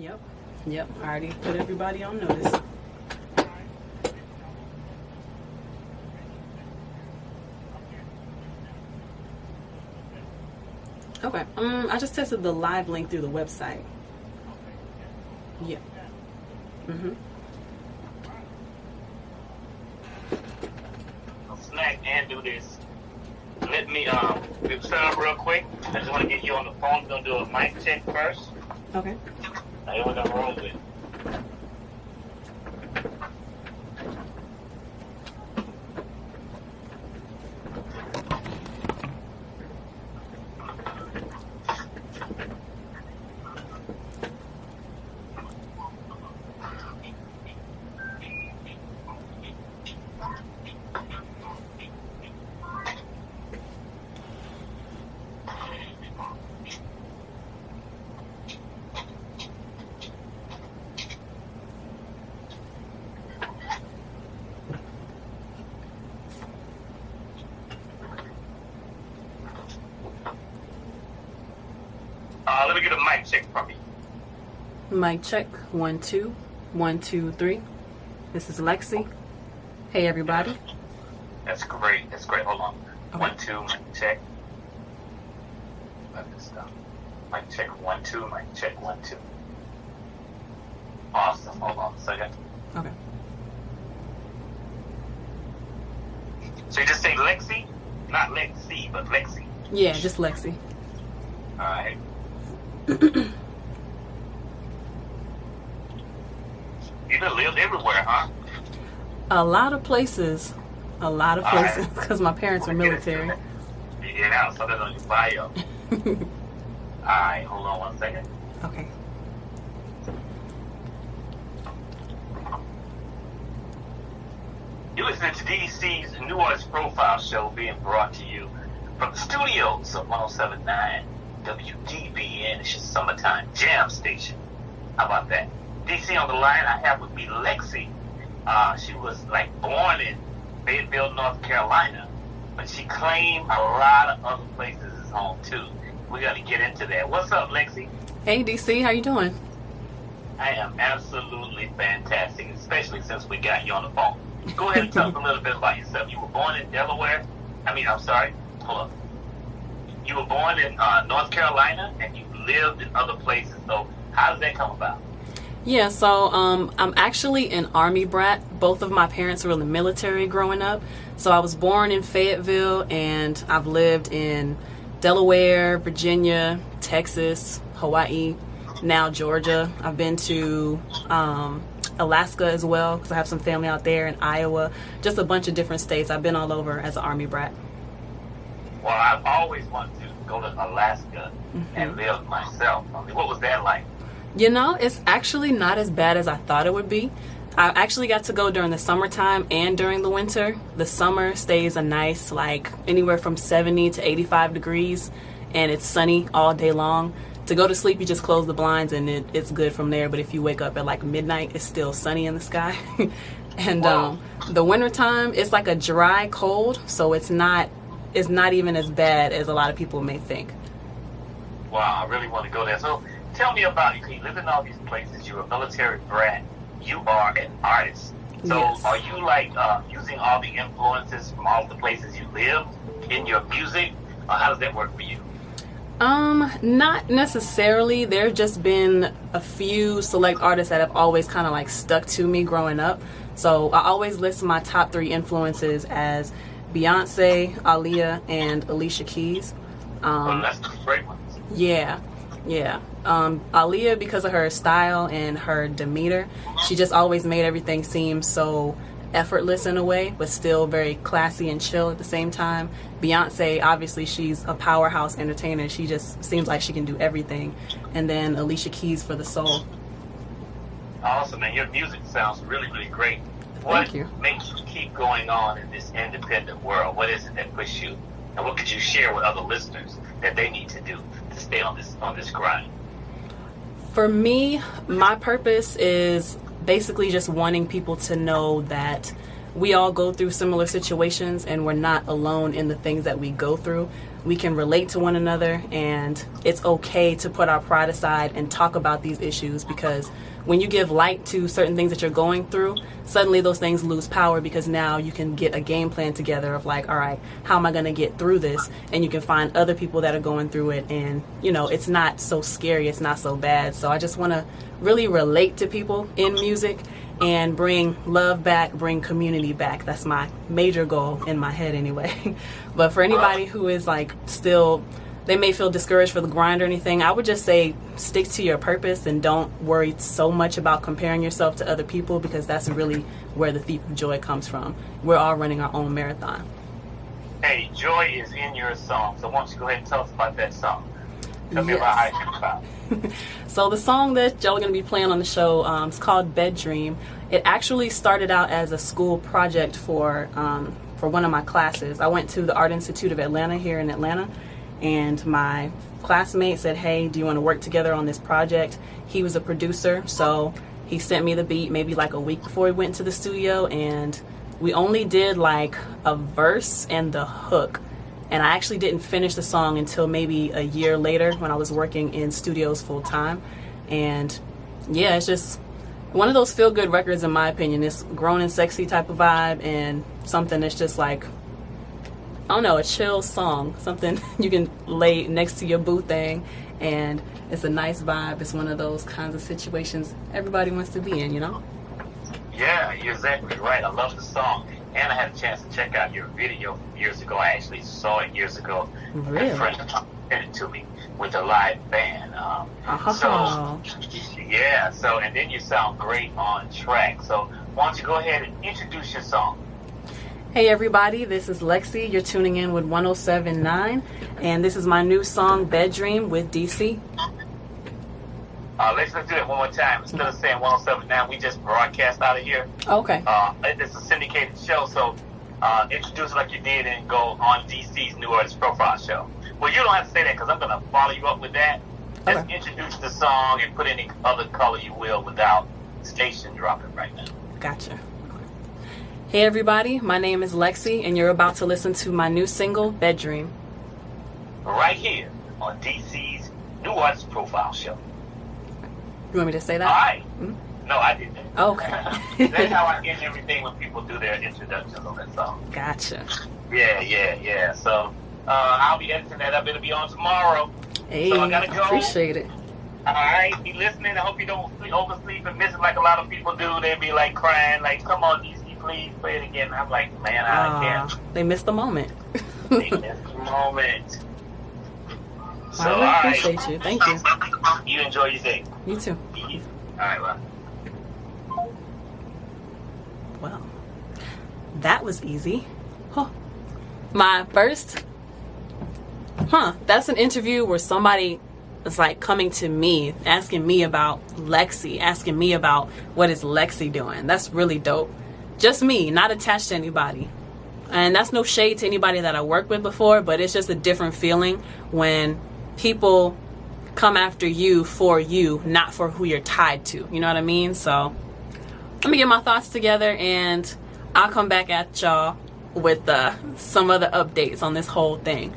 Yep. Yep. I already put everybody on notice. Okay. I just tested the live link through the website. Yeah. Snack and do this. Let me set up real quick. I just want to get you on the phone. We're gonna do a mic check first. Okay. Now here we're gonna roll with. Let me get a mic check from you. Mic check. 1 2 1 2 3. This is Lexi. Hey everybody. That's great. That's great. Hold on. Okay. 1 2 mic check. Let me stop. Mic check 1 2. Mic check 1 2. Awesome. Hold on a second. Okay. So you just say Lexi, not LexC, but Lexi. Yeah, just Lexi. All right. You done lived everywhere, huh? A lot of places. A lot of places because my parents were military. Yeah, so that's on your bio. Alright, hold on 1 second. Okay. You're listening to DC's New Orleans Profile Show being brought to you from the studios of 1079 WDBN. It's your summertime jam station. How about that? DC on the line, I have with me Lexi. She was like born in Fayetteville, North Carolina, but she claimed a lot of other places as home too. We're gonna get into that. What's up, Lexi? Hey DC, how you doing? I am absolutely fantastic, especially since we got you on the phone. Go ahead and tell us a little bit about yourself. You were born in Delaware. Hold up. You were born in North Carolina, and you lived in other places. So how does that come about? Yeah, so I'm actually an Army brat. Both of my parents were in the military growing up. So I was born in Fayetteville, and I've lived in Delaware, Virginia, Texas, Hawaii, now Georgia. I've been to Alaska as well because I have some family out there, in Iowa. Just a bunch of different states. I've been all over as an Army brat. Well, I've always wanted to go to Alaska and live myself. I mean, what was that like? You know, it's actually not as bad as I thought it would be. I actually got to go during the summertime and during the winter. The summer stays a nice, like, anywhere from 70 to 85 degrees, and it's sunny all day long. To go to sleep, you just close the blinds, and it's good from there. But if you wake up at, like, midnight, it's still sunny in the sky. And the wintertime, it's like a dry cold, so it's not even as bad as a lot of people may think. Wow, I really want to go there. So tell me about you. You live in all these places. You're a military brat. You are an artist. So Yes. Are you like using all the influences from all the places you live in your music? Or how does that work for you? Not necessarily. There have just been a few select artists that have always kind of like stuck to me growing up. So I always list my top 3 influences as Beyonce, Aaliyah, and Alicia Keys. Well, that's the great ones. Yeah. Aaliyah, because of her style and her demeanor, she just always made everything seem so effortless in a way, but still very classy and chill at the same time. Beyonce, obviously, she's a powerhouse entertainer. She just seems like she can do everything. And then Alicia Keys for the soul. Awesome, and your music sounds really, really great. Thank you. What makes you keep going on in this independent world? What is it that pushes you? And what could you share with other listeners that they need to do to stay on this grind? For me, my purpose is basically just wanting people to know that we all go through similar situations and we're not alone in the things that we go through. we can relate to one another, and it's okay to put our pride aside and talk about these issues, because when you give light to certain things that you're going through, suddenly those things lose power, because now you can get a game plan together of like, all right, how am I going to get through this? And you can find other people that are going through it, and you know, it's not so scary, it's not so bad. So I just want to really relate to people in music and bring love back, bring community back. That's my major goal in my head anyway. But for anybody who is like still, they may feel discouraged for the grind or anything, I would just say stick to your purpose and don't worry so much about comparing yourself to other people, because that's really where the thief of joy comes from. We're all running our own marathon. Hey, joy is in your song, so why don't you go ahead and tell us about that song? Tell me Yes. about how it came about. So the song that y'all are going to be playing on the show is called Bed Dream. It actually started out as a school project for one of my classes. I went to the Art Institute of Atlanta here in Atlanta, and my classmate said, hey, do you want to work together on this project? He was a producer, so he sent me the beat maybe like a week before we went to the studio, and we only did like a verse and the hook. And I actually didn't finish the song until maybe a year later when I was working in studios full time. And yeah, it's just one of those feel-good records in my opinion. It's grown and sexy type of vibe, and something that's just like, I don't know, a chill song. Something you can lay next to your boo thing, and it's a nice vibe. It's one of those kinds of situations everybody wants to be in, you know? Yeah, you're exactly right. I love the song. And I had a chance to check out your video from years ago. I actually saw it years ago. Really? A friend sent it to me with a live band. So, yeah. So, and then you sound great on track. So, why don't you go ahead and introduce your song? Hey everybody, this is LexC. You're tuning in with 107.9, and this is my new song, Bed Dream, with DC. Let's do it one more time. Instead of saying 107.9, we just broadcast out of here. Okay. It's a syndicated show, so introduce it like you did and go on DC's New Artist Profile show. Well, you don't have to say that because I'm going to follow you up with that. Just introduce the song and put any other color you will without station dropping right now. Gotcha. Hey everybody, my name is LexC, and you're about to listen to my new single, Bed Dream. Right here on DC's New Artist Profile show. You want me to say that? All right. Mm-hmm. No, I did that. Okay. That's how I get everything when people do their introductions on that song. Gotcha. Yeah. So I'll be editing that up. It'll be on tomorrow. Hey, so I gotta go. Appreciate it. All right, be listening. I hope you don't oversleep and miss it like a lot of people do. They be like crying, like, "Come on, DC, please play it again." I'm like, man, I can't. They missed the moment. They missed the moment. So, I really appreciate you. Thank you. You enjoy your day. You too. All right, well. Well, that was easy. Huh. My first, that's an interview where somebody is like coming to me, asking me about LexC, asking me about what is LexC doing. That's really dope. Just me, not attached to anybody. And that's no shade to anybody that I worked with before, but it's just a different feeling when people come after you for you, not for who you're tied to. You know what I mean? So let me get my thoughts together, and I'll come back at y'all with some other updates on this whole thing.